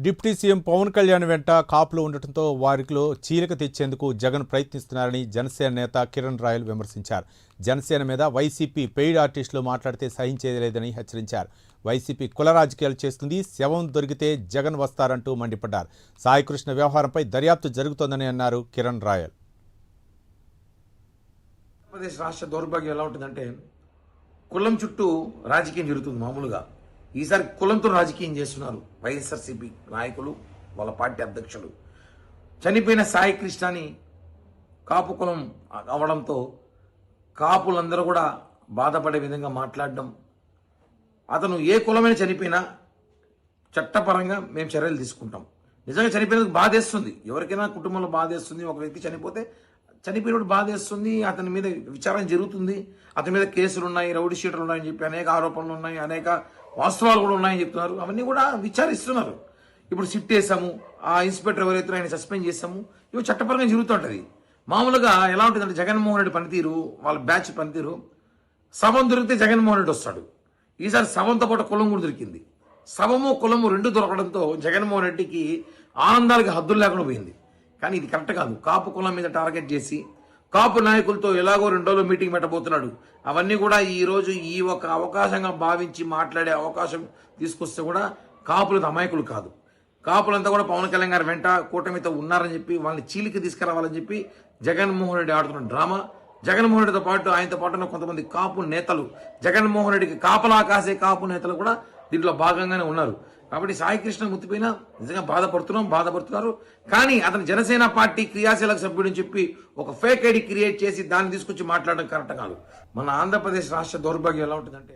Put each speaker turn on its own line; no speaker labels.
Deputy CM Pawan Kalyan వెంట కాపులు ఉండటంతో వారిలో చీలిక తెచ్చేందుకు జగన్ ప్రయత్నిస్తున్నారని జనసేన నేత కిరణ్ రాయల్ విమర్శించారు. జనసేన మీద వైసీపీ పెయిడ్ ఆర్టిస్టులు మాట్లాడితే సహించేది లేదని హెచ్చరించారు. వైసీపీ కుల రాజకీయాలు చేస్తుంది, శవం దొరికితే జగన్ వస్తారంటూ మండిపడ్డారు. సాయికృష్ణ వ్యవహారంపై దర్యాప్తు జరుగుతోందని అన్నారు కిరణ్ రాయల్.
ఆంధ్రప్రదేశ్ రాష్ట్ర దౌర్భాగ్యం ఎలా ఉంటుందంటే కులం చుట్టూ రాజకీయం జరుగుతుంది. మామూలుగా ఈసారి కులంతో రాజకీయం చేస్తున్నారు వైఎస్ఆర్సీపీ నాయకులు, వాళ్ళ పార్టీ అధ్యక్షులు. చనిపోయిన సాయి కృష్ణని కాపు కులం అవడంతో కాపులందరూ కూడా బాధపడే విధంగా మాట్లాడడం, అతను ఏ కులమైన చనిపోయినా చట్టపరంగా మేము చర్యలు తీసుకుంటాం. నిజంగా చనిపోయినందుకు బాధేస్తుంది, ఎవరికైనా కుటుంబంలో బాధేస్తుంది. ఒక వ్యక్తి చనిపోతే చనిపోయినప్పుడు బాధేస్తుంది, అతని మీద విచారణ జరుగుతుంది, అతని మీద కేసులు ఉన్నాయి, రౌడీ షీటర్లు ఉన్నాయని చెప్పి అనేక ఆరోపణలు ఉన్నాయి, అనేక వాస్తవాలు కూడా ఉన్నాయని చెప్తున్నారు. అవన్నీ కూడా విచారిస్తున్నారు. ఇప్పుడు సిట్ వేసాము, ఆ ఇన్స్పెక్టర్ ఎవరైతే ఆయన సస్పెండ్ చేసాము, ఇవి చట్టపరంగా జరుగుతుంటుంది. మామూలుగా ఎలా ఉంటుందంటే జగన్మోహన్ రెడ్డి పనితీరు, వాళ్ళ బ్యాచ్ పనితీరు, శవం దొరికితే జగన్మోహన్ రెడ్డి వస్తాడు. ఈసారి శవంతో పాటు కులం కూడా దొరికింది. శవము కులము రెండు దొరకడంతో జగన్మోహన్ రెడ్డికి ఆనందాలకి హద్దులు లేకుండా పోయింది. కానీ ఇది కరెక్ట్ కాదు. కాపు కులం మీద టార్గెట్ చేసి కాపు నాయకులతో ఎలాగో 2 రోజులు మీటింగ్ పెట్టబోతున్నాడు. అవన్నీ కూడా ఈరోజు ఈ ఒక అవకాశంగా భావించి మాట్లాడే అవకాశం తీసుకొస్తే కూడా కాపులు అమాయకులు కాదు. కాపులంతా కూడా పవన్ కళ్యాణ్ గారి వెంట కూటమితో ఉన్నారని చెప్పి వాళ్ళని చీలికి తీసుకురావాలని చెప్పి జగన్మోహన్ రెడ్డి ఆడుతున్న డ్రామా. జగన్మోహన్ రెడ్డితో పాటు ఆయనతో పాటు కొంతమంది కాపు నేతలు, జగన్మోహన్ రెడ్డికి కాపలా కాసే కాపు నేతలు కూడా దీంట్లో భాగంగానే ఉన్నారు. కాబట్టి సాయికృష్ణ ముత్తిపోయినా నిజంగా బాధపడుతున్నారు. కానీ అతను జనసేన పార్టీ క్రియాశీలక సభ్యుడని చెప్పి ఒక ఫేక్ ఐడి క్రియేట్ చేసి దాన్ని తీసుకొచ్చి మాట్లాడడం కరెక్ట్ కాదు. మన ఆంధ్రప్రదేశ్ రాష్ట్ర దౌర్భాగ్యం ఎలా ఉంటుందంటే